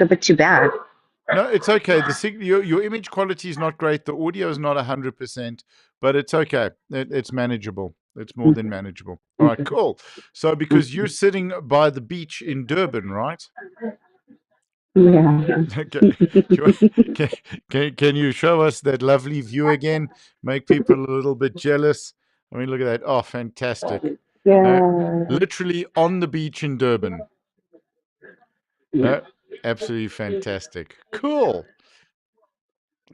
a bit too bad. No, it's okay. Your image quality is not great. The audio is not 100%, but it's okay. It's manageable. It's more than manageable. All right, cool. So because you're sitting by the beach in Durban, right? Yeah. Can you show us that lovely view again? Make people a little bit jealous. I mean, look at that. Oh, fantastic. Yeah. Literally on the beach in Durban. Yeah. Absolutely fantastic. Cool.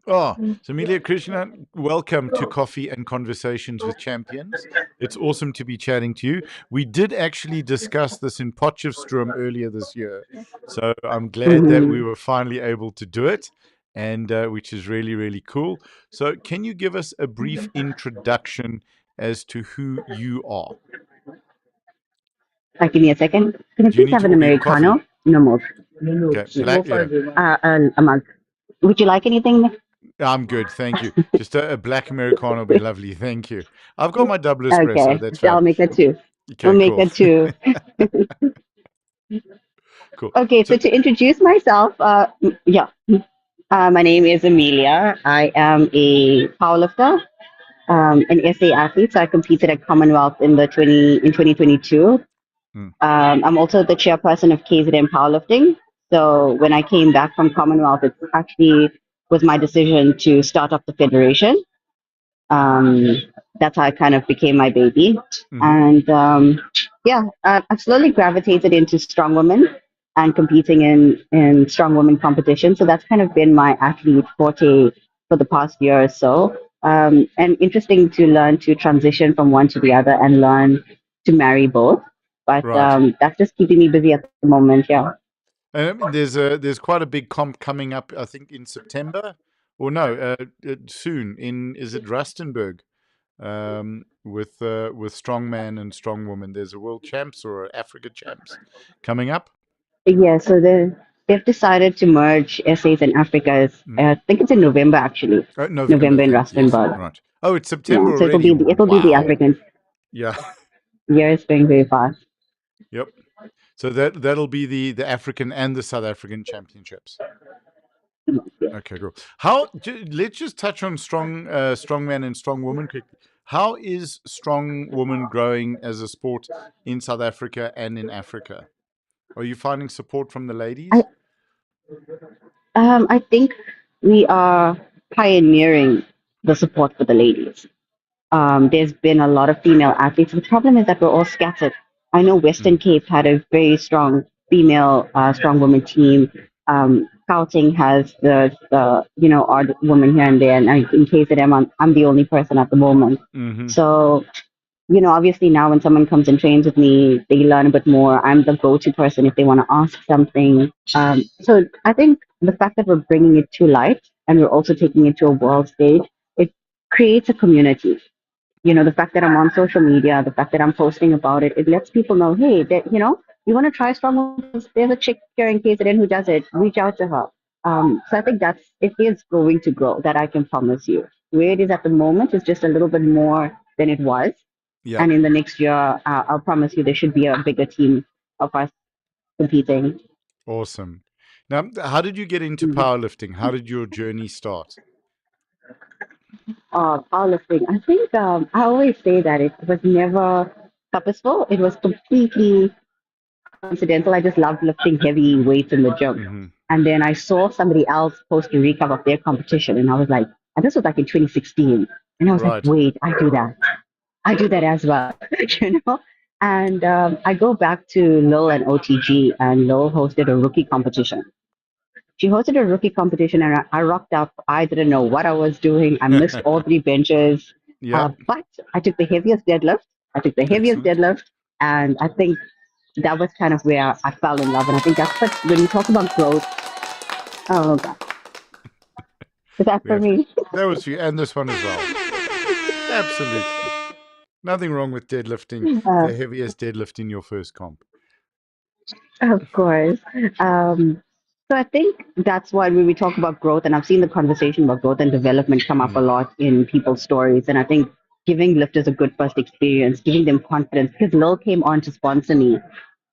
Oh, so Amelia, Krishna, welcome to Coffee and Conversations with Champions. It's awesome to be chatting to you. We did actually discuss this in Potchefstroom earlier this year. So I'm glad that we were finally able to do it, and which is really, really cool. So can you give us a brief introduction as to who you are? Give me a second. Can I Do you please need have to an order your coffee? Americano? No more. Okay, black, yeah. A mug. Would you like anything? I'm good, thank you. Just a black Americano would be lovely, thank you. I've got my double espresso, Okay. that's fine. I'll make that too. I'll Okay, make cool. that too. Cool. Okay, so to introduce myself, my name is Amelia. I am a powerlifter, an SA athlete. So I competed at Commonwealth in 2022. I'm also the chairperson of KZN Powerlifting. So when I came back from Commonwealth, it actually was my decision to start up the federation. Um, that's how I kind of became my baby. And I've slowly gravitated into strong women and competing in strong women competition. So that's kind of been my athlete forte for the past year or so. And interesting to learn to transition from one to the other and learn to marry both. But Right. that's just keeping me busy at the moment. Yeah. And I mean, there's quite a big comp coming up, I think, in September, or no, soon is it Rustenburg, with strongman and strongwoman. There's a world champs or Africa champs coming up. Yeah. So they've decided to merge SAs and Africa's. I think it's in November actually. November, November in thanks. Yes, Rustenburg. right. Oh, it's Yeah. September So already. it'll be the Wow. African. Yeah. Year is going very fast. Yep. So that'll be the African and the South African championships. Okay, cool. Let's just touch on strongman and strong woman quickly. How is strong woman growing as a sport in South Africa and in Africa? Are you finding support from the ladies? I think we are pioneering the support for the ladies. There's been a lot of female athletes. The problem is that we're all scattered. I know Western Cape had a very strong female, strong woman team. Scouting has the odd woman here and there. And in KZM, I'm the only person at the moment. So, obviously now when someone comes and trains with me, they learn a bit more. I'm the go-to person if they want to ask something. So I think the fact that we're bringing it to light and we're also taking it to a world stage, it creates a community. The fact that I'm on social media, the fact that I'm posting about it, it lets people know, hey, you want to try strong. There's a chick here in KZN who does it. Reach out to her. So I think it is going to grow. That I can promise you. Where it is at the moment is just a little bit more than it was. Yeah. And in the next year, I'll promise you there should be a bigger team of us competing. Awesome. Now, how did you get into powerlifting? How did your journey start? Powerlifting. I think I always say that it was never purposeful. It was completely coincidental. I just loved lifting heavy weights in the gym. And then I saw somebody else post a recap of their competition, and I was like, and this was like in 2016. And I was like, wait, I do that. I do that as well, And I go back to Lil and OTG, and Lil hosted a rookie competition. She hosted a rookie competition, and I rocked up. I didn't know what I was doing. I missed all three benches. But I took the heaviest deadlift. And I think that was kind of where I fell in love. And I think that's what, when you talk about growth, oh God. Is that for me? That was for you, and this one as well. Absolutely. Nothing wrong with deadlifting the heaviest deadlift in your first comp. Of course. So I think that's why when we talk about growth, and I've seen the conversation about growth and development come up a lot in people's stories. And I think giving lifters a good first experience, giving them confidence, because Lil came on to sponsor me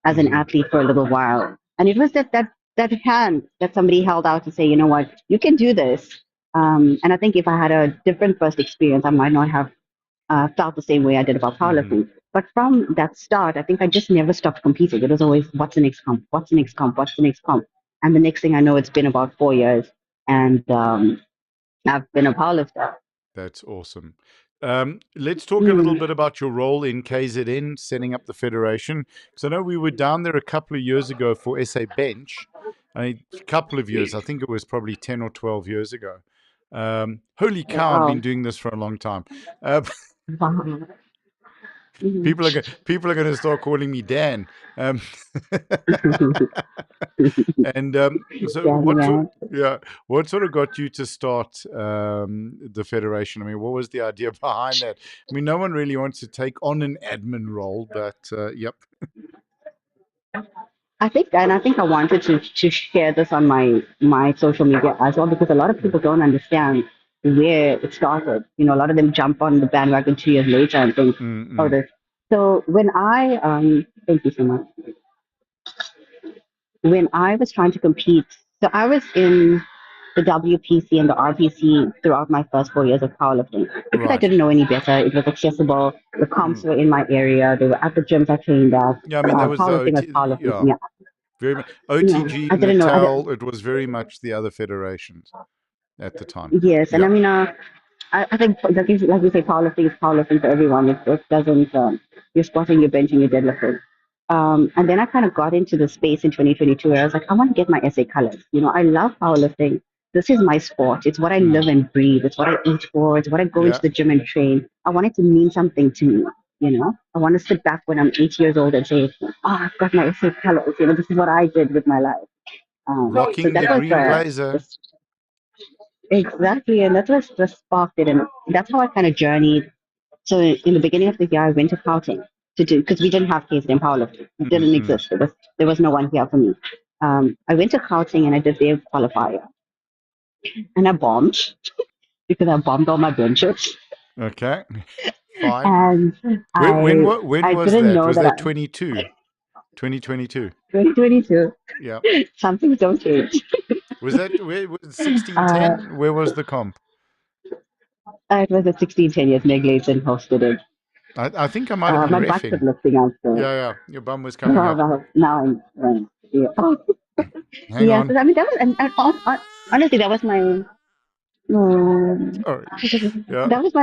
as an athlete for a little while. And it was that that hand that somebody held out to say, you know what, you can do this. And I think if I had a different first experience, I might not have felt the same way I did about Hmm. powerlifting. But from that start, I think I just never stopped competing. It was always, what's the next comp? What's the next comp? What's the next comp? And the next thing I know, it's been about 4 years, and I've been a powerlifter. That's awesome. Let's talk a little Mm. bit about your role in KZN, setting up the federation. Because I know we were down there a couple of years ago for SA Bench. A couple of years, I think it was probably 10 or 12 years ago. Holy cow, I've been Oh, doing this for a long time. Uh, wow. people are going to start calling me Dan. And so, Yeah, man. what sort of got you to start the federation? I mean, what was the idea behind that? I mean, no one really wants to take on an admin role, but yep. I think I wanted to share this on my social media as well, because a lot of Mm, people don't understand where it started. A lot of them jump on the bandwagon 2 years later and think, mm, oh, mm. this. So thank you so much. When I was trying to compete, so I was in the WPC and the RPC throughout my first 4 years of powerlifting because I Right. didn't know any better. It was accessible. The comps Mm. were in my area. They were at the gyms I trained at. Yeah, I mean, that was the Powerlifting was OT. powerlifting for Yeah, me. very much Yeah, OTG, I didn't know. Natal. It was very much the other federations at the time. Yes, and Yeah. I mean, I think like you say, powerlifting is powerlifting for everyone. It doesn't. You're squatting, you're benching, you're deadlifting. And then I kind of got into the space in 2022 where I was like, I want to get my SA colors. I love powerlifting. This is my sport. It's what I live Mm. and breathe. It's what I eat for. It's what I go into Yeah. the gym and train. I want it to mean something to me. I want to sit back when I'm 8 years old and say, oh, I've got my SA colors. This is what I did with my life. So Rocking that the was green blazer. exactly, and that was the sparked it, and that's how I kind of journeyed. So in the beginning of the year, I went to Pouting to do because we didn't have KZN powerlifting. It Mm, didn't mm. exist. There was no one here for me. I went to Pouting and I did their qualifier, and I bombed because I bombed all my benches, Okay. Fine. and When I was didn't that? know Was that that 2022? 2022 Yeah. some things don't change. Was that where was Uh, 1610? Where was the comp? it was a 16 years Meg Layton hosted it. I think I might have been My butt was refing. lifting out, so Yeah, yeah. Your bum was coming up. well, now I'm yeah. Hang Yeah, on. so I mean that was, and honestly, that was my Sorry. Yeah. that was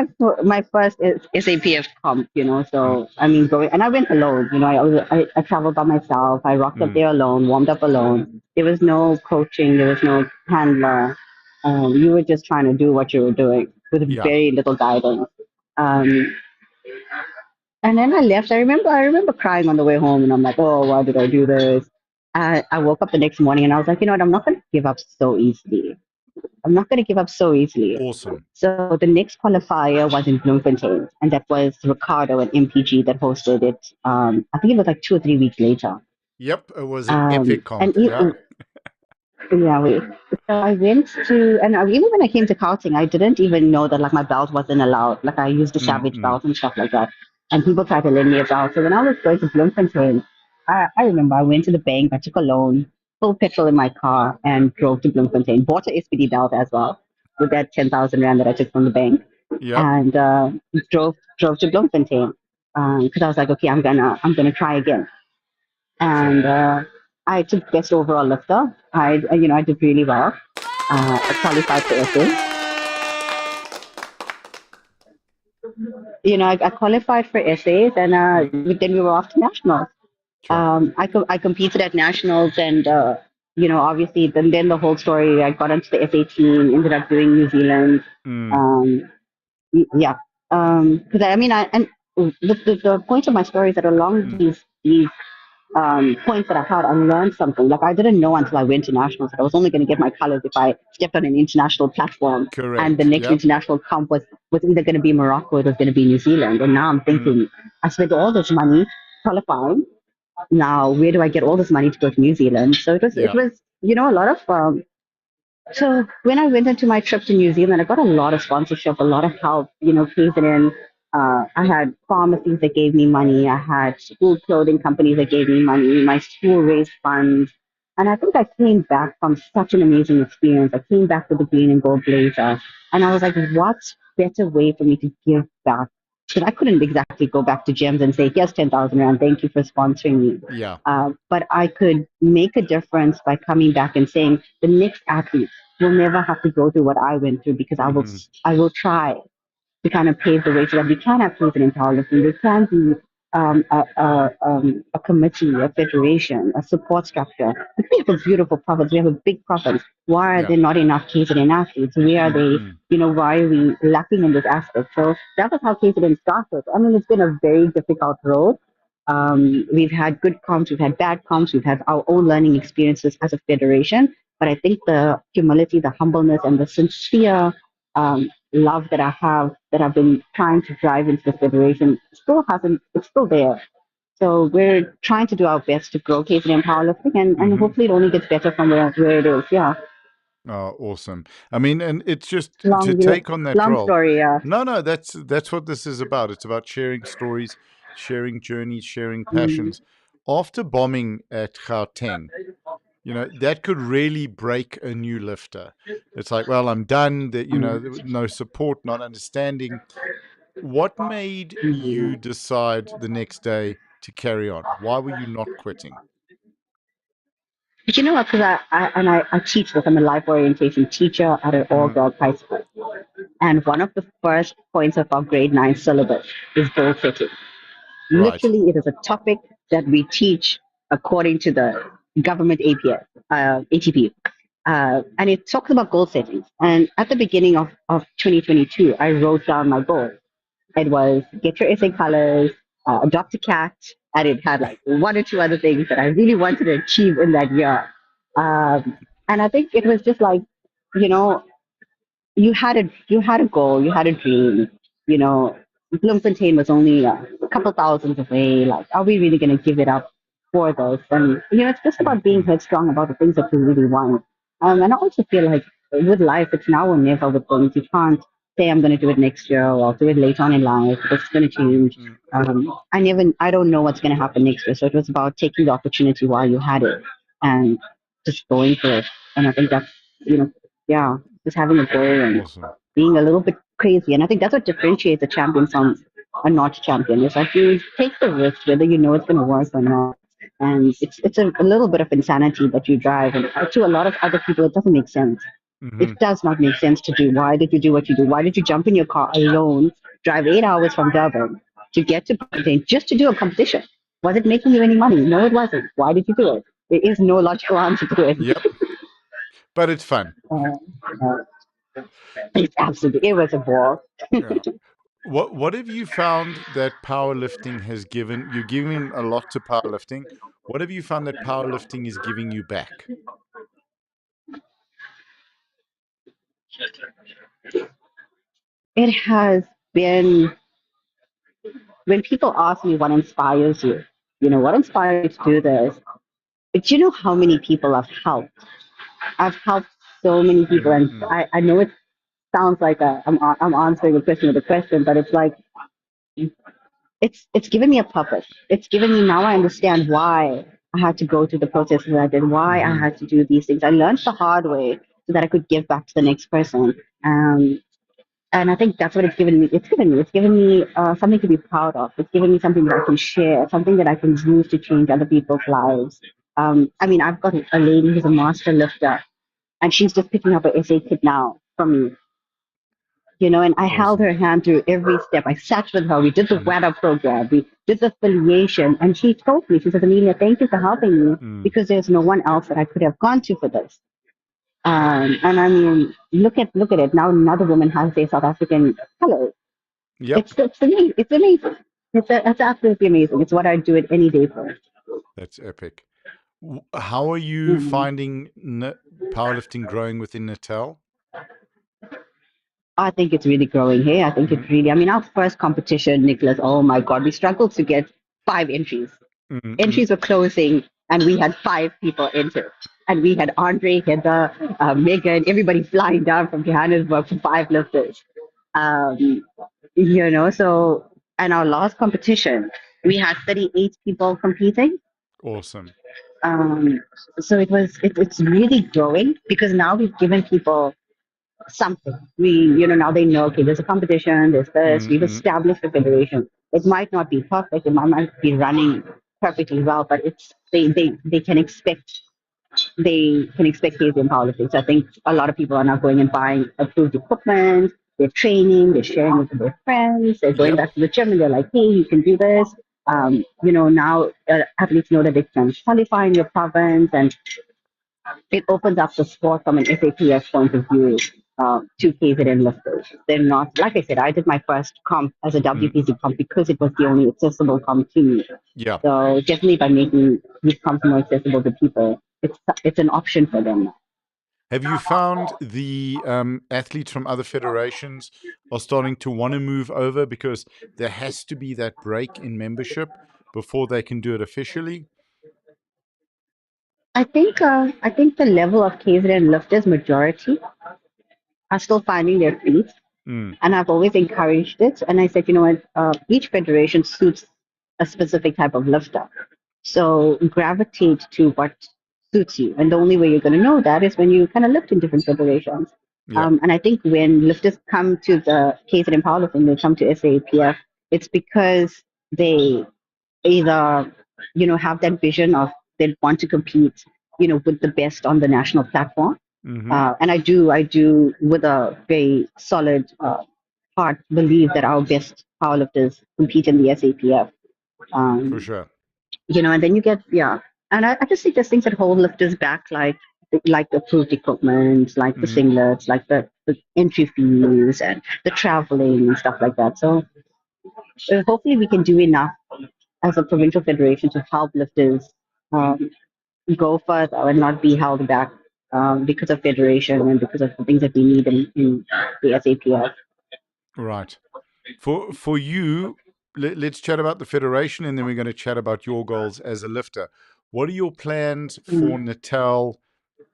my first SAPF comp. Mm, So I mean, going and I went alone. I traveled by myself. I rocked up mm. there alone, warmed up alone. There was no coaching. There was no handler. You were just trying to do what you were doing with Yeah. very little guidance. Um, and then I left. I remember crying on the way home, and I'm like, oh, why did I do this? I woke up the next morning and I was like, you know what? I'm not going to give up so easily. I'm not going to give up so easily. Awesome. So the next qualifier was in Bloemfontein, and that was Ricardo and MPG that hosted it. I think it was like 2 or 3 weeks later. Yep. It was an epic And comp. Yeah. yeah, so I went to, and even when I came to karting, I didn't even know that like my belt wasn't allowed. Like I used a Mm, savage mm. belt and stuff like that. And people tried to lend me a belt. So when I was going to Bloemfontein, I remember I went to the bank, I took a loan, full petrol in my car, and drove to Bloemfontein. Bought a SPD belt as well with that 10,000 rand that I took from the bank, Yep. and drove to Bloemfontein because I was like, okay, I'm gonna try again. Sure. And I took best overall lifter. I did really well. I qualified for SA. I qualified for essays, and Mm, then we were off to nationals. sure. I competed at nationals, and obviously, then the whole story. I got onto the SA team, ended up doing New Zealand. Mm, Um, yeah, because I mean, and the point of my story is that along mm. these points that I had, I learned something. Like I didn't know until I went to nationals that I was only going to get my colors if I stepped on an international platform. And the Correct. next Yep. international comp was either going to be Morocco or it was going to be New Zealand. And now I'm Mm, thinking, I spent all this money qualifying. Now where do I get all this money to go to New Zealand? So it yeah. was a lot of so when I went into my trip to New Zealand, I got a lot of sponsorship, a lot of help, KZN. I had pharmacies that gave me money. I had school clothing companies that gave me money. My school raised funds. And I think I came back from such an amazing experience. I came back with the green and gold blazer. And I was like, what's better way for me to give back? Because I couldn't exactly go back to gyms and say, here's 10,000 Rand, thank you for sponsoring me. Yeah. But I could make a difference by coming back and saying, the next athlete will never have to go through what I went through because Hmm. I will try to kind of pave the way so that we can have women in powerlifting. There can be a committee, a federation, a support structure. We have a beautiful province. We have a big province. Why are Yeah. there not enough KZN athletes? Where are they? Mm-mm. Why are we lacking in this aspect? So that was how KZN started. I mean, it's been a very difficult road. We've had good comps, we've had bad comps, we've had our own learning experiences as a federation. But I think the humility, the humbleness, and the sincere love that I have, that I've been trying to drive into the federation, still hasn't. It's still there. So we're trying to do our best to grow KZN powerlifting, and Hmm. hopefully it only gets better from where it is. Yeah, Oh, awesome. I mean, and it's just to long take on that long role. story. Yeah. No, no, that's what this is about. It's about sharing stories, sharing journeys, sharing Mm, passions. After bombing at Gauteng, that could really break a new lifter. It's like, well, I'm done. That there was no support, not understanding. What made you mm. decide the next day to carry on? Why were you not quitting? But you know what? Because I teach this. I'm a life orientation teacher at an all Mm, girls high school, and one of the first points of our grade 9 syllabus is goal setting. right. Literally, it is a topic that we teach according to the government ATP. And it talks about goal settings. And at the beginning of 2022, I wrote down my goal. It was get your essay colors, adopt a cat, and it had like one or two other things that I really wanted to achieve in that year. And I think it was just like, you know, you had a goal, you had a dream. You know, Bloemfontein was only a couple thousands away. Like, are we really going to give it up for this? And it's just about being Mm-mm. headstrong about the things that you really want. And I also feel like with life, it's now or never with things. You can't say I'm going to do it next year or I'll do it later on in life. It's going to change. Mm-mm. I don't know what's going to happen next year. So it was about taking the opportunity while you had it and just going for it. And I think that's, you know, yeah, just having a goal and Awesome. being a little bit crazy. And I think that's what differentiates a champion from a not champion. Is like you take the risk whether you know it's going to work or not. And it's a little bit of insanity that you drive. And to a lot of other people, it doesn't make sense. It Hmm. does not make sense to do. Why did you do what you do? Why did you jump in your car alone, drive 8 hours from Durban to get to Bloemfontein just to do a competition? Was it making you any money? No, it wasn't. Why did you do it? There is no logical answer to it. Yep. But it's fun. Uh, it's absolutely, it was a ball. Yeah. What have you found that powerlifting has given? You're giving a lot to powerlifting. What have you found that powerlifting is giving you back? It has been, when people ask me what inspires you, what inspired you to do this? Do you know how many people I've helped? I've helped so many people, and Mm-mm. I know it sounds like I'm answering a question with a question, but it's like it's given me a purpose. It's given me, now I understand why I had to go through the processes I did, why I Mm-hmm. had to do these things. I learned the hard way so that I could give back to the next person. Um, and I think that's what it's given me. It's given me something to be proud of. It's given me something that I can share, something that I can use to change other people's lives. I mean, I've got a lady who's a master lifter, and she's just picking up an essay kit now from me. And I held Awesome. her hand through every step. I sat with her. We did the WADA program. We did the affiliation. And she told me, she said, Amelia, thank you for helping me Mm. because there's no one else that I could have gone to for this. And I mean, look at it. Now another woman has their South African colors. Yep. It's amazing. It's amazing. It's absolutely amazing. It's what I'd do it any day for. That's epic. How are you Mhm. finding powerlifting growing within Natal? I think it's really growing here. I think Mm-hmm. it's really, I mean, our first competition, Nicholas, oh my God, we struggled to get 5 entries. Mm-mm. Entries were closing, and we had 5 people enter. And we had Andre, Heather, Megan, everybody flying down from Johannesburg for 5 lifters. Um, so, and our last competition, we had 38 people competing. Awesome. Um, so it's really growing because now we've given people something. Now they know, okay, there's a competition, there's this, we've Mm-mm. established a federation. It might not be perfect, it might not be running perfectly well, but they can expect easy and powerlifting. So I think a lot of people are now going and buying approved equipment, they're training, they're sharing it with their friends, they're going Yep. back to the gym and they're like, hey, you can do this. Now athletes know that they can qualify in your province, and it opens up the sport from an SAPS point of view to KZN lifters. They're not, like I said, I did my first comp as a Mm. WPC comp because it was the only accessible comp to me. Yeah. So definitely by making these comps more accessible to people, it's an option for them. Have you found the athletes from other federations are starting to want to move over because there has to be that break in membership before they can do it officially? I think the level of KZN lifters majority are still finding their feet, Mm. and I've always encouraged it. And I said, you know what, each federation suits a specific type of lifter. So gravitate to what suits you. And the only way you're going to know that is when you kind of lift in different federations. Yeah. And I think when lifters come to the KZN powerlifting, they come to SAPF, it's because they either, have that vision of they want to compete, with the best on the national platform. Mm-hmm. And I do, with a very solid heart, believe that our best powerlifters compete in the SAPF. For Um, sure. and then you get, yeah. And I just think there's things that hold lifters back, like the approved equipment, like the Mm. singlets, like the entry fees and the traveling and stuff like that. So hopefully we can do enough as a provincial federation to help lifters um, go further and not be held back because of federation and because of the things that we need in the SAPF. Right. For you, let's chat about the federation, and then we're going to chat about your goals as a lifter. What are your plans for Mm. Natal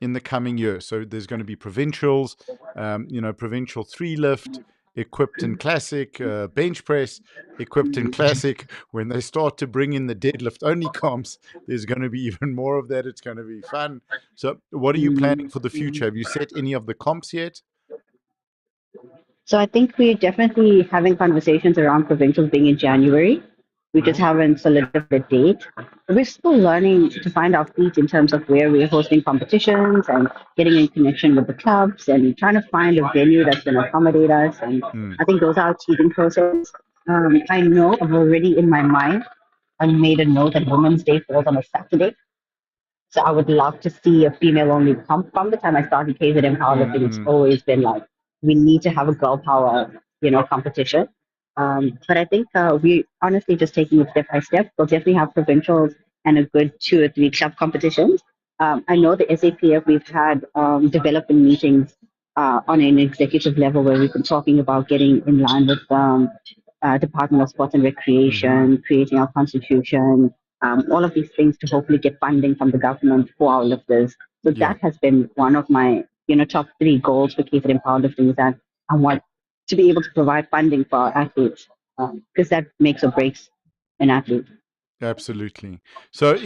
in the coming year? So there's going to be provincials, provincial three lift, equipped and classic, bench press, equipped and classic. When they start to bring in the deadlift only comps, there's going to be even more of that. It's going to be fun. So, what are you planning for the future? Have you set any of the comps yet? So I think we're definitely having conversations around provincials being in January. We just Hmm. haven't solidified a date. We're still learning to find our feet in terms of where we're hosting competitions and getting in connection with the clubs and trying to find a venue that's going to accommodate us. And Mm. I think those are our teething process. I know I've already in my mind, I made a note that Women's Day falls on a Saturday. So I would love to see a female only comp. From the time I started KZM powerlifting, it's Mm-mm. always been like we need to have a girl power, competition. But I think we honestly just taking it step by step. We'll definitely have provincials and a good 2 or 3 club competitions. I know the SAPF, we've had development meetings on an executive level where we've been talking about getting in line with Department of Sports and Mm-hmm. Recreation, creating our constitution, all of these things to hopefully get funding from the government for our lifters. So Yeah. that has been one of my, top 3 goals for Keep It in Powerlifting is that I want to be able to provide funding for our athletes because that makes or breaks an athlete. Absolutely. So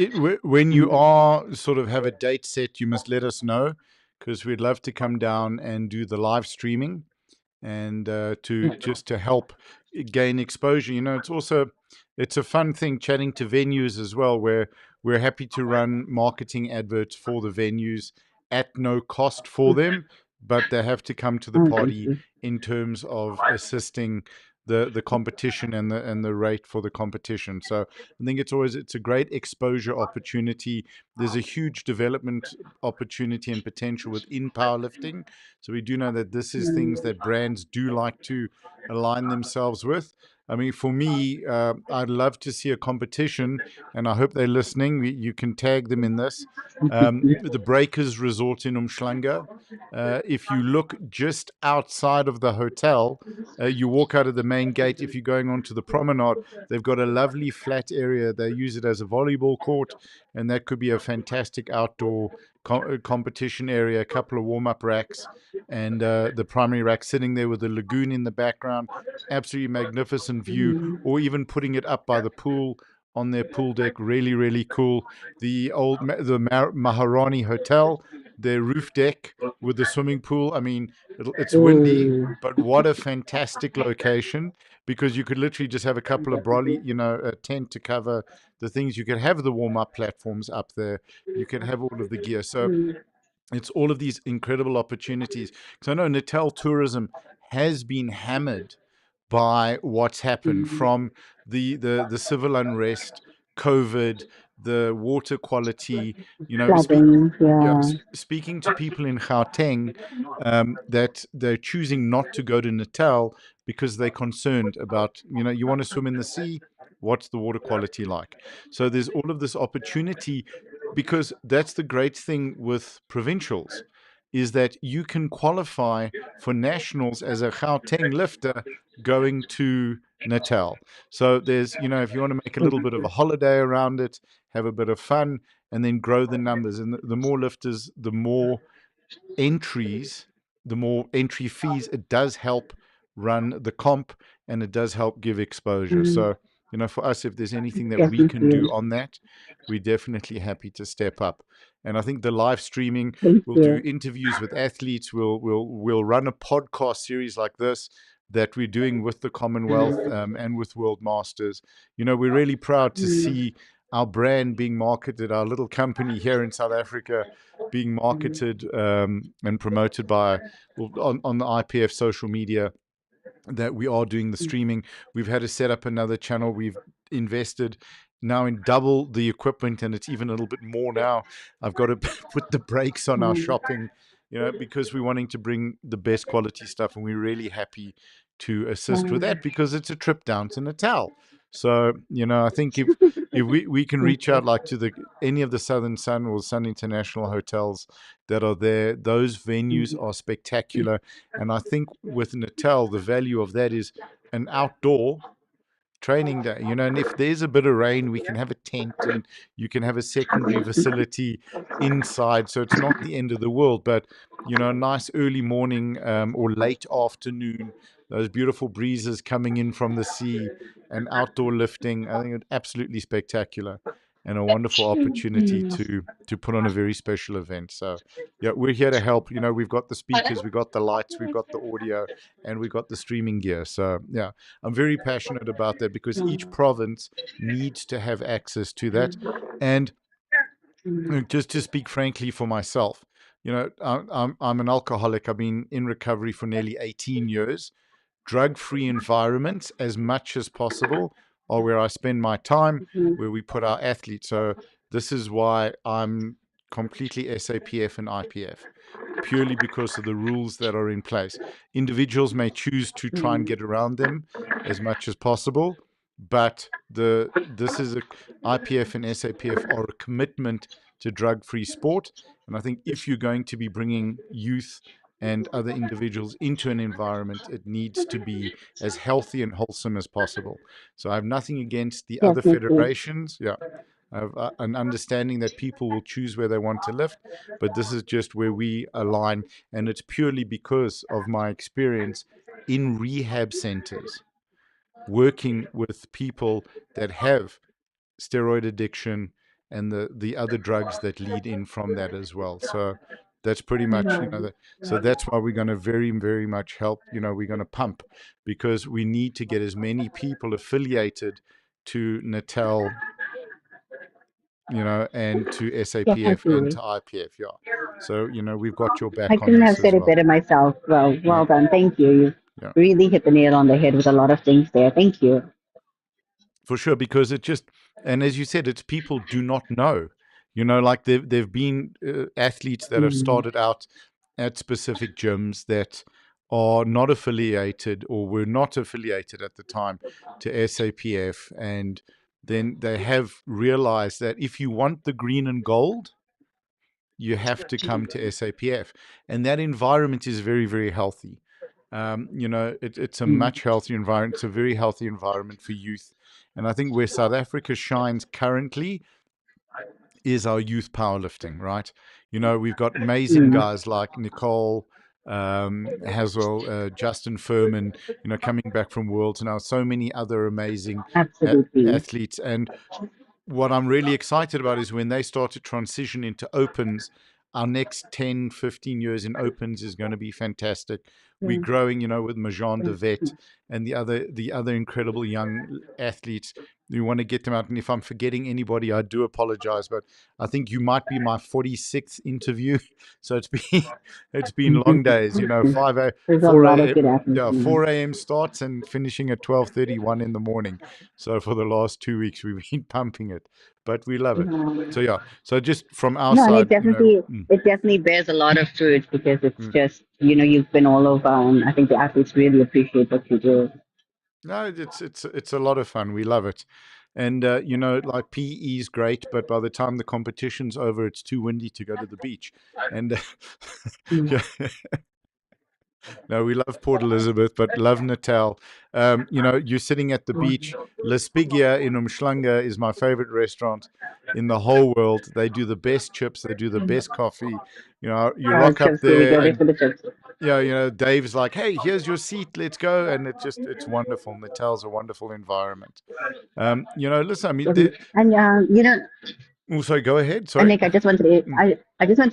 when you Mm. are sort of have a date set, you must let us know because we'd love to come down and do the live streaming and to just to help gain exposure. It's a fun thing chatting to venues as well, where we're happy to run marketing adverts for the venues at no cost for them, but they have to come to the Oh, thank party you. in terms of assisting the competition and the rate for the competition. So I think it's a great exposure opportunity. There's a huge development opportunity and potential within powerlifting. So we do know that this is things that brands do like to align themselves with. I mean, for me, I'd love to see a competition, and I hope they're listening. You can tag them in this. The Breakers Resort in Umhlanga. If you look just outside of the hotel, you walk out of the main gate. If you're going onto the promenade, they've got a lovely flat area. They use it as a volleyball court, and that could be a fantastic outdoor competition area. A couple of warm up racks, and the primary rack sitting there with the lagoon in the background. Absolutely magnificent view, or even putting it up by the pool on their pool deck. Really, really cool. The Maharani Hotel, their roof deck with the swimming pool. I mean, it's windy, Ooh. but what a fantastic location, because you could literally just have a couple of brolly, a tent to cover the things. You could have the warm up platforms up there. You could have all of the gear. So Mm. it's all of these incredible opportunities. Because I know Natal tourism has been hammered by what's happened Mm. from the civil unrest, COVID, the water quality. Flooding, Yeah, yeah. speaking to people in Gauteng, that they're choosing not to go to Natal because they're concerned about, you want to swim in the sea, what's the water quality like? So there's all of this opportunity, because that's the great thing with provincials, is that you can qualify for nationals as a Gauteng lifter going to Natal. So there's, if you want to make a little bit of a holiday around it, have a bit of fun, and then grow the numbers. And the more lifters, the more entries, the more entry fees. It does help run the comp, and it does help give exposure. Mm. So, for us, if there's anything that we can Definitely. do on that, we're definitely happy to step up. And I think the live streaming, Thank we'll do you. interviews with athletes. We'll run a podcast series like this that we're doing with the Commonwealth, and with World Masters. We're really proud to Mm. see our brand being marketed, our little company here in South Africa being marketed, and promoted by, well, on the IPF social media, that we are doing the streaming. We've had to set up another channel. We've invested now in double the equipment, and it's even a little bit more now. I've got to put the brakes on our Mm. shopping, because we're wanting to bring the best quality stuff, and we're really happy to assist with that, because it's a trip down to Natal. So, I think if we can reach out, like, to the any of the Southern Sun or Sun International hotels that are there, those venues are spectacular. And I think with Natal, the value of that is an outdoor training day, and if there's a bit of rain, we can have a tent, and you can have a secondary facility inside. So it's not the end of the world, but, a nice early morning, or late afternoon, those beautiful breezes coming in from the sea, and outdoor lifting. I think it's absolutely spectacular, and a wonderful opportunity Mm. to put on a very special event. So, yeah, we're here to help. We've got the speakers, we've got the lights, we've got the audio, and we've got the streaming gear. So, yeah, I'm very passionate about that, because each province needs to have access to that. And just to speak frankly for myself, I'm an alcoholic. I've been in recovery for nearly 18 years. Drug-free environments, as much as possible, are where I spend my time, Mm. where we put our athletes. So this is why I'm completely SAPF and IPF, purely because of the rules that are in place. Individuals may choose to try and Mm. get around them as much as possible, but this is a IPF and SAPF are a commitment to drug-free sport. And I think if you're going to be bringing youth and other individuals into an environment, it needs to be as healthy and wholesome as possible. So I have nothing against the other Definitely. federations. Yeah, I have an understanding that people will choose where they want to lift, but this is just where we align, and it's purely because of my experience in rehab centers, working with people that have steroid addiction and the other drugs that lead in from that as well. So that's pretty much, so that's why we're going to very, very much help. We're going to pump, because we need to get as many people affiliated to Natal, and to SAPF and Definitely. to IPF. Yeah. So, we've got your I back on couldn't have this said as it well. better myself. Well, Yeah. well done. Thank you. You Yeah. really hit the nail on the head with a lot of things there. Thank you. For sure, because it just, and as you said, it's people do not know. Like there've been athletes that have Mm. started out at specific gyms that are not affiliated, or were not affiliated at the time, to SAPF, and then they have realized that if you want the green and gold, you have to come to SAPF, and that environment is very, very healthy. It's a Mm. much healthier environment. It's a very healthy environment for youth, and I think where South Africa shines currently is our youth powerlifting. Right? We've got amazing Mm. guys like Nicole. Haswell, Justin Furman, coming back from Worlds now, so many other amazing Absolutely. athletes. And what I'm really excited about is when they start to transition into opens, our next 10, 15 years in opens is going to be fantastic. We're growing, with Majan de Vet and the other incredible young athletes. We want to get them out. And if I'm forgetting anybody, I do apologize, but I think you might be my 46th interview. So it's been long days, 5 There's a 4 lot of a.m. good athletes Yeah, in 4 a.m. starts and finishing at 12:31 in the morning. So for the last 2 weeks, we've been pumping it, but we love it. there. So yeah. So just from our No, and it side, definitely it definitely bears a lot of fruit because it's mm. just you've been all over, and I think the athletes really appreciate what you do. No, it's a lot of fun. We love it, and like PE is great, but by the time the competition's over, it's too windy to go to the beach, and Mm. yeah. No, we love Port Elizabeth, but love Natal. You're sitting at the beach. La Spigia in Umhlanga is my favorite restaurant in the whole world. They do the best chips. They do the best coffee. You rock up Chips, here we there go there and for the chips. Dave's like, "Hey, here's your seat. Let's go." And it's wonderful. Natal's a wonderful environment. Listen, I mean, And sorry, go ahead. and Sorry. Nick, I just wanted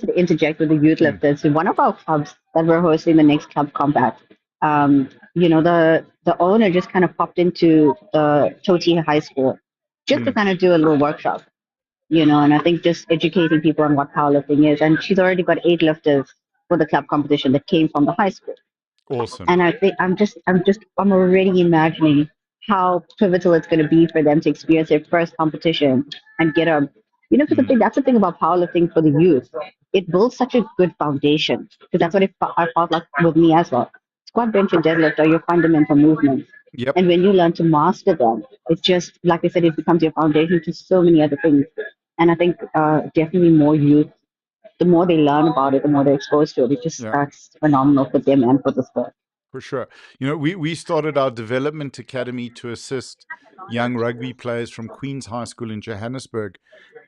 to interject with the youth Mm, lifters. So one of our clubs that we're hosting the next club combat, the owner just kind of popped into the Toti High School just to mm, kind of do a little workshop. And I think just educating people on what powerlifting is. And she's already got 8 lifters for the club competition that came from the high school. awesome. And I think I'm already imagining how pivotal it's going to be for them to experience their first competition and get because Mm, that's the thing about powerlifting for the youth. It builds such a good foundation because that's what I felt like with me as well. Squat, bench, and deadlift are your fundamental movements. yep. And when you learn to master them, it just, like I said, it becomes your foundation to so many other things. And I think definitely more youth, the more they learn about it, the more they're exposed to it, it just Yeah. starts phenomenal for them and for the sport. For sure. We started our development academy to assist young rugby players from Queen's High School in Johannesburg.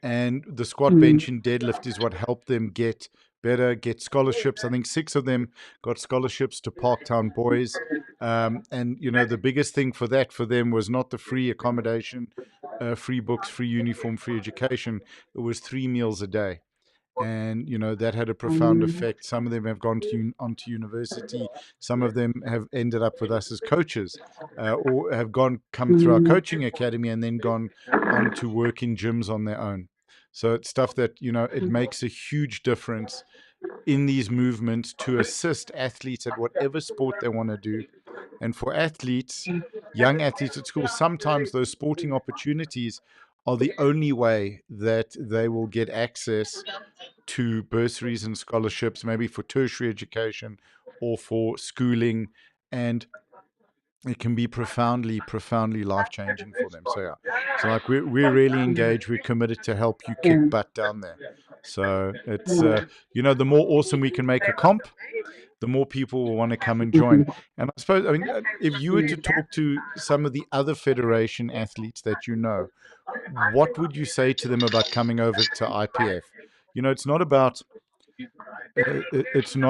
And the squat, Mm. bench, and deadlift is what helped them get better, get scholarships. I think 6 of them got scholarships to Parktown Boys. And, the biggest thing for them was not the free accommodation, free books, free uniform, free education. It was 3 meals a day, and that had a profound Mm. effect. Some of them have gone onto university. Some of them have ended up with us as coaches, or have come through our Mm. coaching academy and then gone on to work in gyms on their own. So it's stuff that it makes a huge difference in these movements to assist athletes at whatever sport they want to do. And for athletes, young athletes at school, sometimes those sporting opportunities are the only way that they will get access to bursaries and scholarships, maybe for tertiary education or for schooling, and it can be profoundly, profoundly life changing for them. So yeah, so like we're really engaged. We're committed to help you Yeah. kick butt down there. So it's the more awesome we can make a comp, the more people will want to come and join. Mhm. And I suppose, I mean, if you were to talk to some of the other federation athletes that what would you say to them about coming over to IPF? It's not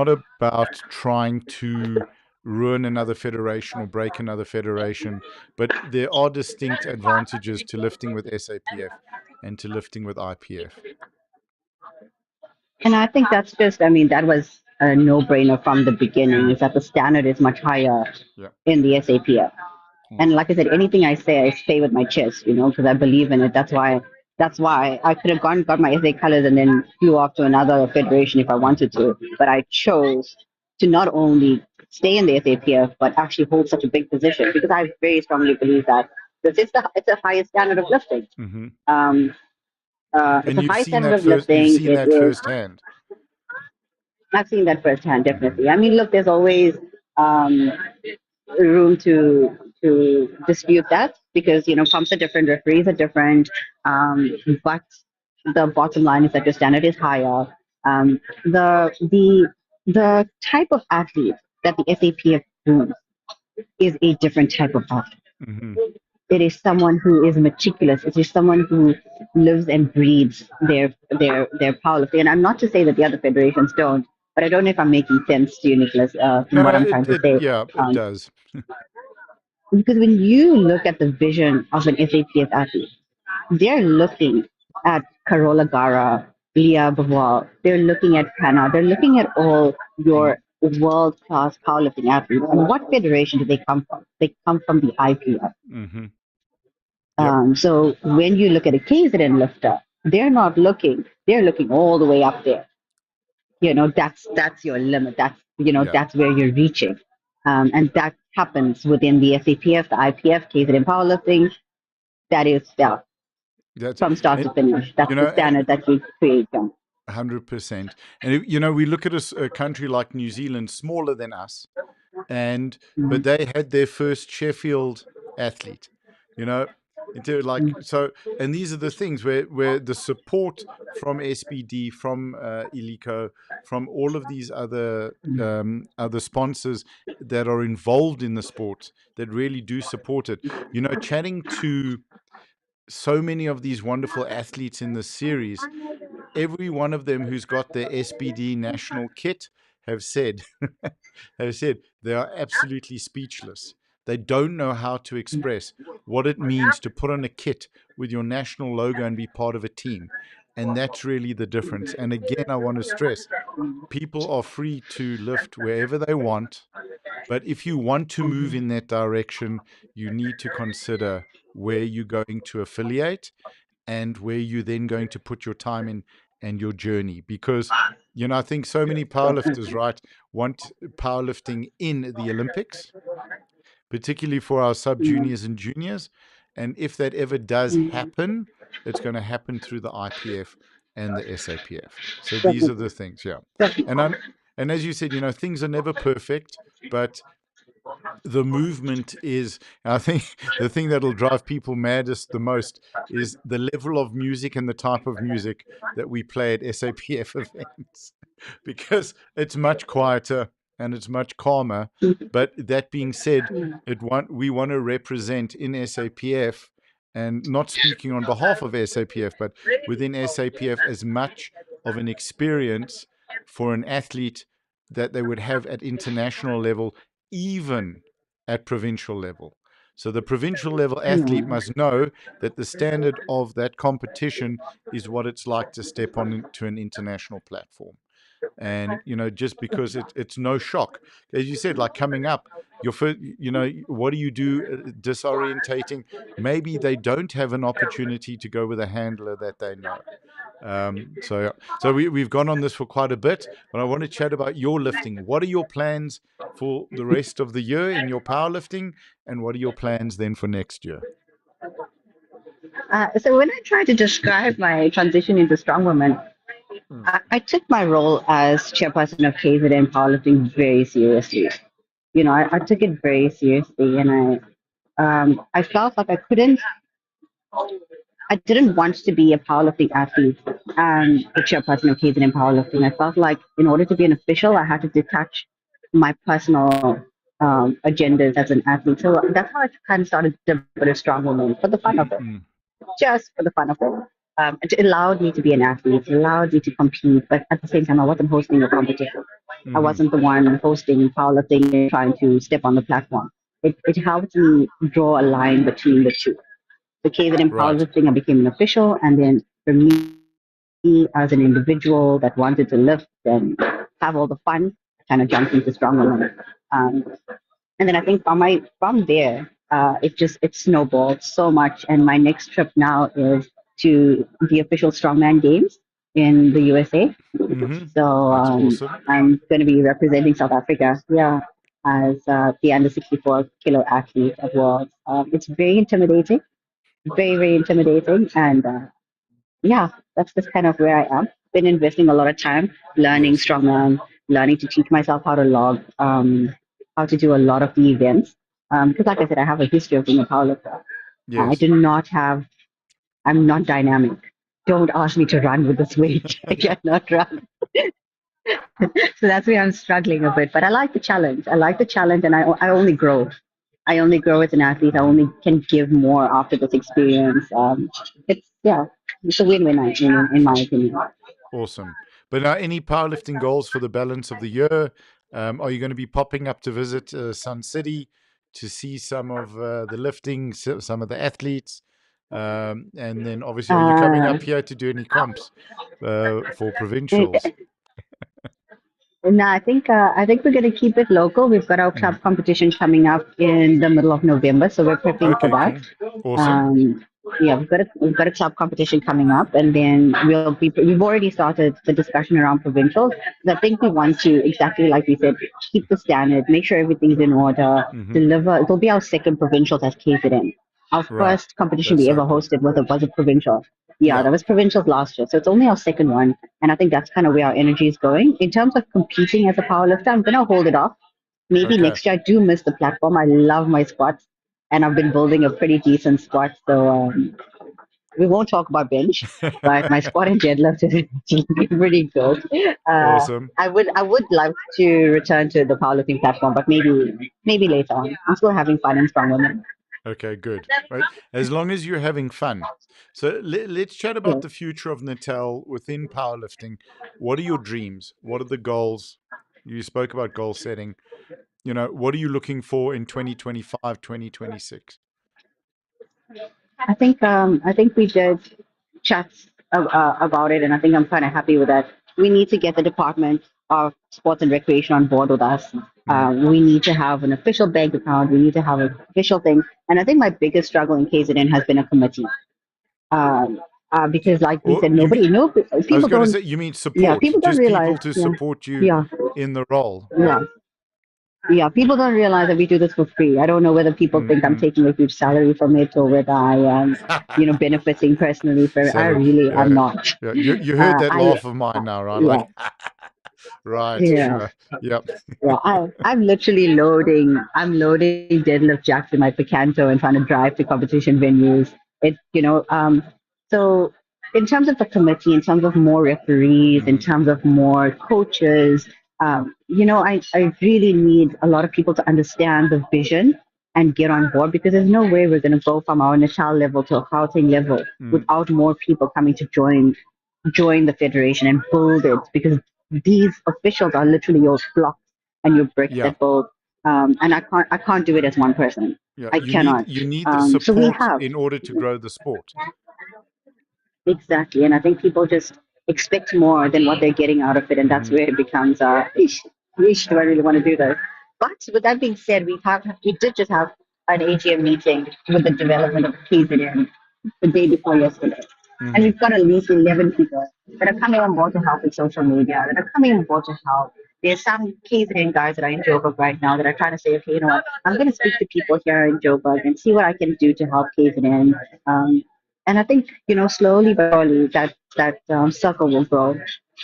about trying to ruin another federation or break another federation, but there are distinct advantages to lifting with SAPF and to lifting with IPF. And I think that was a no-brainer from the beginning, Mm, is that the standard is much higher yeah. in the SAPF. And like I said, anything I say with my chest, because I believe in it. That's why I could have got my SA colors and then flew off to another federation if I Mm, wanted to. But I chose to not only stay in the SAPF, but actually hold such a big position because I very strongly believe that because it's the highest standard of lifting. hmm Um, it's And the you've highest seen standard that of first. You've lifting. seen It that is. firsthand. I've seen that firsthand, Hmm definitely. I mean, look, there's always um, room to dispute that because pumps are different, referees are different, but the bottom line is that your standard is higher. The type of athlete that the SAPF brings is a different type of athlete. hmm It is someone who is meticulous. It is someone who lives and breathes their powerlifting. And I'm not to say that the other federations don't. But I don't know if I'm making sense to you, Nicholas, from No, what no, I'm trying to say. yeah, it Um, does. because when you look at the vision of an SAPS athlete, they're looking at Carola Gara, Leah Bavoil, they're looking at Hannah, they're looking at all Mm, your world class powerlifting athletes. And what federation do they come from? They come from the IPF. mm-hmm. Yep. So when you look at a KZN lifter, they're looking all the way up there. That's your limit. Yeah. That's where you're reaching. And that happens within the SAPF, the IPF, KZN powerlifting. That is That's from start and to finish. you That's the know, standard that we create. 100%. And we look at a country like New Zealand, smaller than us, and but they had their first Sheffield athlete, you know, into like so. And these are the things where the support from SBD, from Ilico, from all of these other sponsors that are involved in the sport that really do support it. Chatting to so many of these wonderful athletes in this series, every one of them who's got their SBD national kit have said have said they are absolutely speechless. They don't know how to express what it means to put on a kit with your national logo and be part of a team. And that's really the difference. And again, I want to stress, people are free to lift wherever they want, but if you want to move in that direction, you need to consider where you're going to affiliate and where you're then going to put your time in and your journey. Because, I think so many powerlifters, right, want powerlifting in the Olympics, particularly for our sub juniors and juniors. And if that ever does happen, it's going to happen through the IPF and the SAPF. So these are the things, yeah. And and as you said, things are never perfect, but the movement is, I think the thing that'll drive people maddest the most is the level of music and the type of music that we play at SAPF events, because it's much quieter and it's much calmer. But that being said, we want to represent in SAPF, and not speaking on behalf of SAPF, but within SAPF, as much of an experience for an athlete that they would have at international level, even at provincial level. So the provincial level athlete must know that the standard of that competition is what it's like to step on into an international platform. And just because it's no shock, as you said, like coming up, your first, what do you do? Disorientating. Maybe they don't have an opportunity to go with a handler that they know. So we've gone on this for quite a bit, but I want to chat about your lifting. What are your plans for the rest of the year in your powerlifting, and what are your plans then for next year? So when I try to describe my transition into strong woman, Mm. I took my role as chairperson of KZN powerlifting very seriously. I took it very seriously, and I felt like I didn't want to be a powerlifting athlete and the chairperson of KZN powerlifting. I felt like in order to be an official, I had to detach my personal agendas as an athlete. So that's how I kind of started to develop a strong woman for the fun of it, Mm. just for the fun of it. It allowed me to be an athlete, it allowed me to compete, but at the same time, I wasn't hosting a competition. I Mm-hmm. wasn't the one hosting powerlifting and trying to step on the platform. It helped me draw a line between the two. The case that in Right. powerlifting, I became an official, and then for me, as an individual that wanted to lift and have all the fun, I kind of jumped into strongman. Um, and then I think from there, it snowballed so much. And my next trip now is to the official strongman games in the USA. Mm-hmm. So That's awesome. I'm going to be representing South Africa, yeah, as the under 64 kilo athlete at Worlds. It's very intimidating, very very intimidating, and yeah, that's just kind of where I am. Been investing a lot of time learning Yes. strongman, learning to teach myself how to log, how to do a lot of the events. Because, like I said, I have a history of being a powerlifter. I Yes. do not have. I'm not dynamic. Don't ask me to run with this weight. I cannot run. So that's where I'm struggling a bit. But I like the challenge. I like the challenge, and I only grow. I only grow as an athlete. I Mm-hmm. only can give more after this experience. It's yeah, it's a win-win in my opinion. Awesome. But now, any powerlifting goals for the balance of the year? Are you going to be popping up to visit Sun City to see some of the lifting, some of the athletes? And then, obviously, are you coming Uh, up here to do any comps for provincials? No, I think we're going to keep it local. We've got our Mhm. club competition coming up in the middle of November, so we're prepping for Okay, that. cool. Awesome. Um, yeah, we've got a club competition coming up, and then we've already started the discussion around provincials. 'Cause I think we want to, exactly like we said, keep the standard, make sure everything's in order, Hmm. deliver. It'll be our second provincials at KZN. Our Right. first competition That's we so ever cool. hosted was a provincial. Yeah, Yeah. that was provincials last year, so it's only our second one, and I think that's kind of where our energy is going. In terms of competing as a powerlifter, I'm gonna hold it off. Maybe Okay. next year. I do miss the platform. I love my squats, and I've been building a pretty decent squat. So we won't talk about bench, but my squat and deadlift is actually pretty good. Uh, Awesome. I would love to return to the powerlifting platform, but maybe later on. I'm still having fun in strong women. Okay, good. Right. As long as you're having fun. So let's chat about Yes. the future of Natal within powerlifting. What are your dreams? What are the goals? You spoke about goal setting. What are you looking for in 2025, 2026? I think we did chats about it, and I think I'm kind of happy with that. We need to get the Department of Sports and Recreation on board with us. Mm. We need to have an official bank account. We need to have an official thing. And I think my biggest struggle in KZN has been a committee, because, like we Or said, you mean, nobody, no I was people going to don't. say, you mean Yeah, support, people don't just realize. people to Yeah, support you yeah, in the role. yeah. Yeah, people don't realize that we do this for free. I don't know whether people think I'm Mm-hmm. taking a huge salary from it or whether I am, benefiting personally from it. I Salary. really am Yeah. not. Yeah. You heard that I, laugh of mine now, right? yeah, Like, right. yeah. Yep. Yeah, I'm literally I'm loading deadlift jacks in my Picanto and trying to drive to competition venues. So in terms of the committee, in terms of more referees, in Hmm. terms of more coaches, I really need a lot of people to understand the vision and get on board, because there's no way we're going to go from our Natal level to a Gauteng level Mm. without more people coming to join the federation and build it, because these officials are literally your blocks and your bricks Yeah. that build. And I can't do it as one person. Yeah. I cannot. You need the So we support have. in order to grow the sport. Exactly, and I think people just expect more than what they're getting out of it, and that's Hmm. where it becomes, do I really want to do this? But with that being said, we did just have an AGM meeting with the development of KZN the day before yesterday, and Hmm. we've got at least 11 people that are coming on board to help with social media, that are coming on board to help. There's some KZN guys that are in Joburg right now that are trying to say, okay, you know what, I'm going to speak to people here in Joburg and see what I can do to help KZN. And I think, slowly but surely that circle will grow.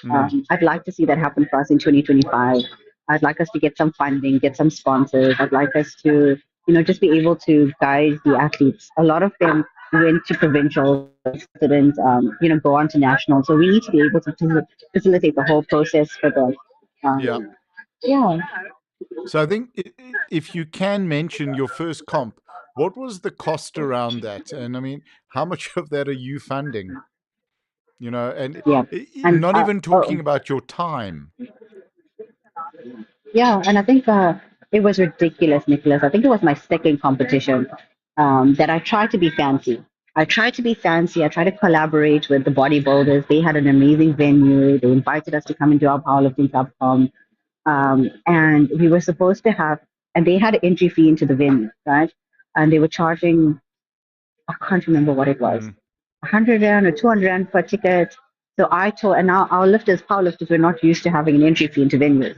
Mm. I'd like to see that happen for us in 2025. I'd like us to get some funding, get some sponsors. I'd like us to, just be able to guide the athletes. A lot of them went to provincial, didn't, go on to national. So we need to be able to facilitate the whole process for them. Yeah. Yeah. So I think if you can mention your first comp, what was the cost around that? And I mean, how much of that are you funding? And Yeah. And not even talking about your time. yeah, and I think it was ridiculous, Nicholas. I think it was my second competition, that I tried to be fancy. I tried to be fancy. I tried to collaborate with the bodybuilders. They had an amazing venue. They invited us to come into our powerlifting club, and we were supposed to have, and they had an entry fee into the venue, right? And they were charging, I can't remember what it was, Mm. 100 rand or 200 rand per ticket. So I told, and now our lifters, powerlifters, were not used to having an entry fee into venues.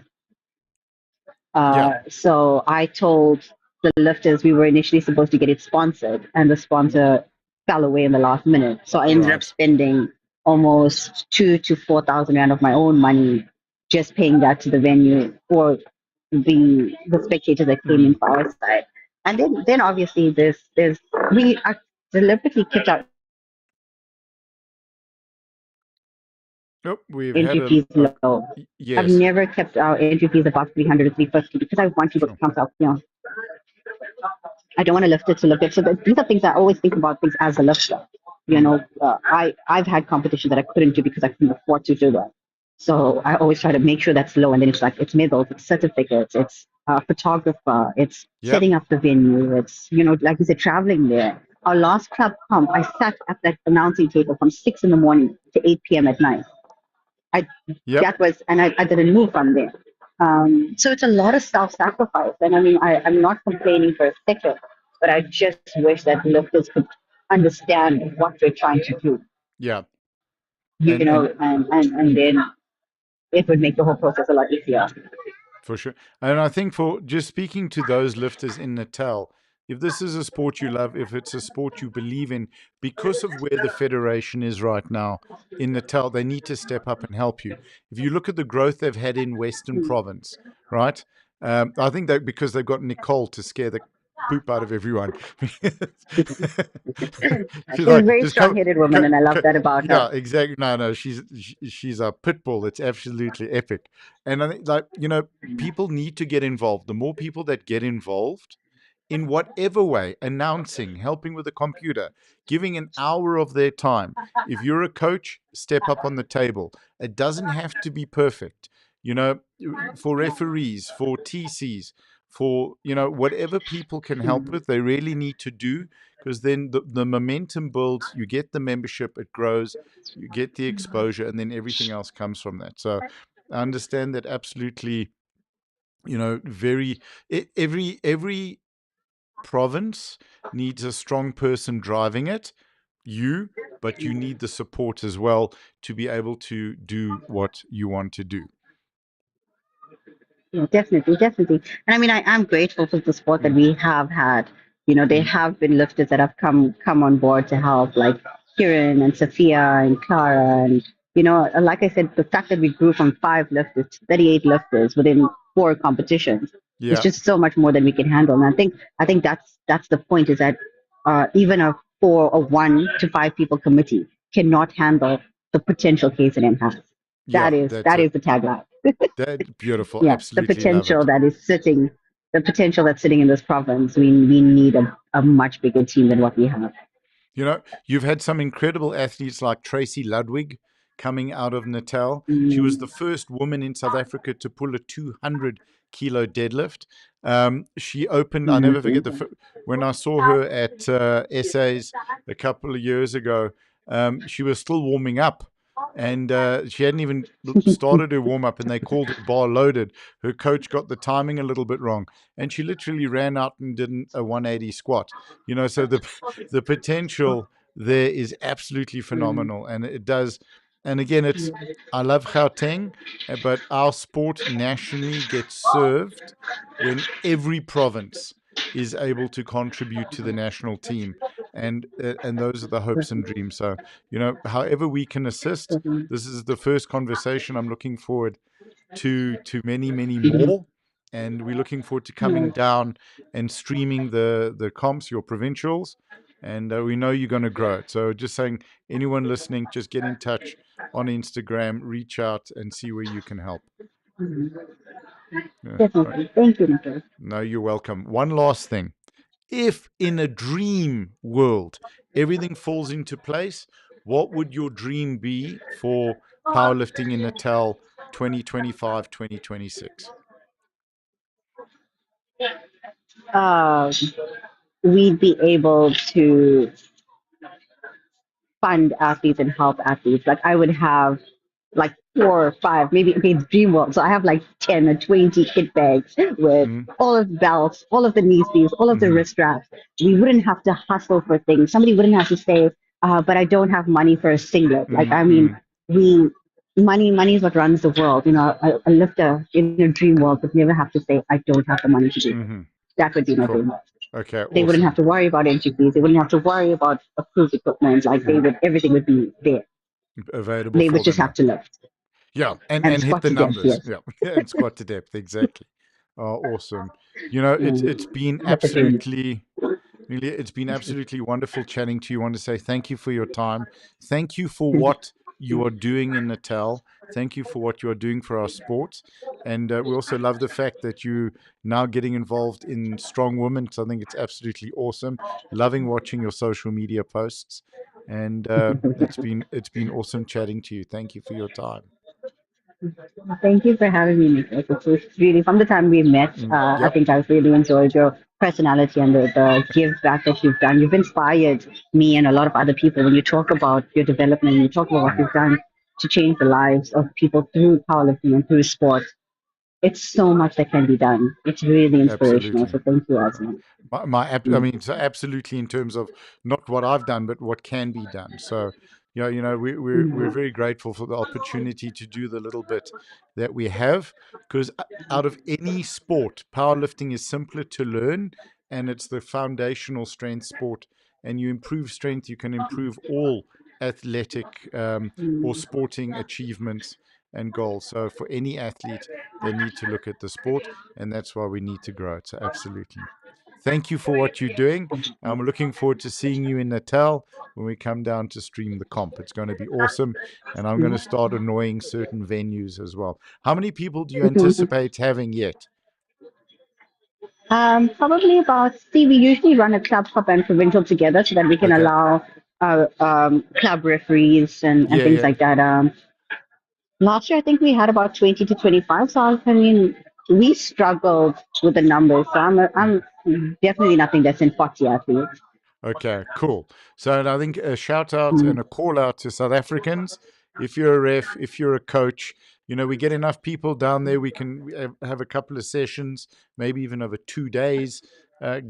Yeah. So I told the lifters we were initially supposed to get it sponsored, and the sponsor fell away in the last minute. So I ended up Right. spending almost 2 to 4 thousand rand of my own money just paying that to the venue for the spectators that came in Mm. for our side. And then obviously there's we are deliberately kept our Oh, we've had entry fees low. I've yes. never kept our entry fees above 300 or 350 because I want people to Sure. come to our. I don't want to lift it to lift it. So these are things I always think about things as a lifter. Mm. I've had competition that I couldn't do because I couldn't afford to do that. So I always try to make sure that's low, and then it's like it's medals, it's certificates, it's photographer, it's Yep. setting up the venue, it's like you said, traveling there. Our last club comp, I sat at that announcing table from 6 in the morning to 8 p.m. at night. I Yep. that was, and I didn't move from there. So it's a lot of self-sacrifice, and I mean, I'm not complaining for a second, but I just wish that lifters could understand what we're trying to do, Yeah. you And know, and then it would make the whole process a lot easier. for sure. And I think for just speaking to those lifters in Natal, if this is a sport you love, if it's a sport you believe in, because of where the federation is right now in Natal, they need to step up and help you. If you look at the growth they've had in Western Province, right? I think that because they've got Nicole to scare the poop out of everyone. She's She's a like, very just come, strong-headed woman, and I love that about yeah, her. exactly. No, no, she's a pit bull. It's absolutely epic. And I think, like, people need to get involved. The more people that get involved in whatever way, announcing, helping with the computer, giving an hour of their time. If you're a coach, step up on the table. It doesn't have to be perfect. For referees, for TCs, for, whatever people can help with, they really need to do, because then the momentum builds, you get the membership, it grows, you get the exposure, and then everything else comes from that. So I understand that absolutely. Very every province needs a strong person driving it, but you need the support as well to be able to do what you want to do. Yeah, definitely, definitely. And I mean, I am grateful for the support that Mm, we have had. There mm, have been lifters that have come on board to help, like Kieran and Sophia and Clara, and like I said, the fact that we grew from 5 lifters to 38 lifters within 4 competitions is yeah, just so much more than we can handle. And I think that's the point, is that even a 1 to 5 people committee cannot handle the potential KZN has. yeah, That is the tagline. that beautiful. Yeah, Absolutely love it. the potential that's sitting in this province, we need a much bigger team than what we have. You've had some incredible athletes like Tracy Ludwig coming out of Natal. She was the Mm, first woman in South Africa to pull a 200-kilo deadlift. She opened, I never forget, mhm. when I saw her at SAs a couple of years ago, she was still warming up. And she hadn't even started her warm up, and they called it bar loaded. Her coach got the timing a little bit wrong, and she literally ran out and did a 180 squat. So the potential there is absolutely phenomenal, and it does. And again, I love Gauteng, but our sport nationally gets served when every province is able to contribute to the national team, and those are the hopes and dreams. So however we can assist, this is the first conversation. I'm looking forward to many, many more. And we're looking forward to coming down and streaming the comps, your provincials. And we know you're going to grow it. So just saying, anyone listening, just get in touch on Instagram, reach out and see where you can help. Yeah, right. Definitely. Thank you, Nicholas. No, you're welcome. One last thing. If in a dream world everything falls into place, what would your dream be for powerlifting in Natal 2025, 2026? Uh, we'd be able to fund athletes and help athletes. Like I would have like 4 or 5, maybe, okay, it's dream world. So I have like 10 or 20 kit bags with Mm, all of the belts, all of the knee sleeves, all of the mm-hmm, wrist straps. We wouldn't have to hustle for things. Somebody wouldn't have to say, but I don't have money for a singlet. Like, I mean, mm-hmm, we money is what runs the world. A lifter in a dream world would never have to say, I don't have the money to do this. mm-hmm. That would be my Cool. dream. Okay, They wouldn't have awesome. to worry about entry fees. They wouldn't have to worry about approved equipment. Like Mm, everything would be there. available They would for just them, yeah. have to lift Yeah, and and hit squat the to death. numbers. Yes. Yeah, and squat to depth, exactly. Awesome. It's been That's a dream. absolutely Amelia, it's been absolutely wonderful chatting to you. I want to say thank you for your time. Thank you for what you are doing in Natal. Thank you for what you are doing for our sport. And we also love the fact that you now getting involved in Strong Women. So I think it's absolutely awesome. Loving watching your social media posts. And it's been awesome chatting to you. Thank you for your time. Thank you for having me, Nicholas. It's really from the time we met. I Yep. think I've really enjoyed your personality and the give back that you've done. You've inspired me and a lot of other people when you talk about your development. You talk about what Mm, you've done to change the lives of people through powerlifting and through sport. It's so much that can be done. It's really inspirational. absolutely. So thank you, Asma. I Mm, mean, so absolutely in terms of not what I've done, but what can be done. So, we're mm, very grateful for the opportunity to do the little bit that we have, because out of any sport, powerlifting is simpler to learn, and it's the foundational strength sport. And you improve strength, you can improve all athletic or mm. sporting achievements and goals. So, for any athlete, they need to look at the sport, and that's why we need to grow it. So, absolutely. Thank you for what you're doing. I'm looking forward to seeing you in Natal when we come down to stream the comp. It's going to be awesome. And I'm going to start annoying certain venues as well. How many people do you anticipate having yet? Probably about, see, we usually run a club cup and provincial together so that we can Okay. allow club referees and Yeah, things yeah. like that. Last year, I think we had about 20 to 25. So, I mean, we struggled with the numbers. So, Mm. I'm definitely nothing that's in 40 athletes. Okay, cool. So I think a shout out and Mm, a call out to South Africans. If you're a ref, if you're a coach, we get enough people down there. We can have a couple of sessions, maybe even over 2 days.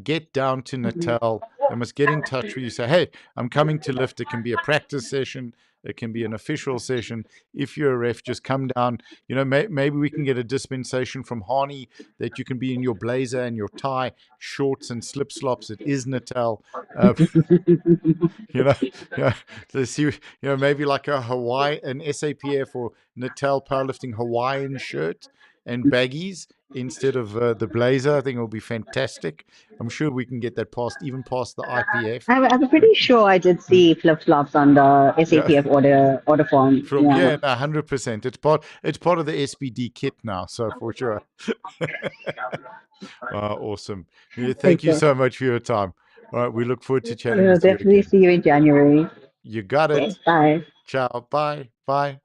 Get down to Natal. They must get in touch with you. Say, hey, I'm coming to lift. It can be a practice session. It can be an official session. If you're a ref, just come down. Maybe we can get a dispensation from Harney that you can be in your blazer and your tie, shorts and slip slops. It is Natal. Uh, you know, yeah, to see, maybe like a Hawaii, an SAPF or Natal powerlifting Hawaiian shirt and baggies instead of the blazer. I think it'll be fantastic. I'm sure we can get that past, even past the IPF. I'm pretty sure I did see flip flops on the Yeah, SAPF order form. from Yeah, 100%. It's part of the SBD kit now, so for sure. Awesome. Yeah, thank you okay. so much for your time. All right, we look forward to chatting We'll with you definitely again. see you in January. You got Okay, it. bye. Ciao. Bye. Bye.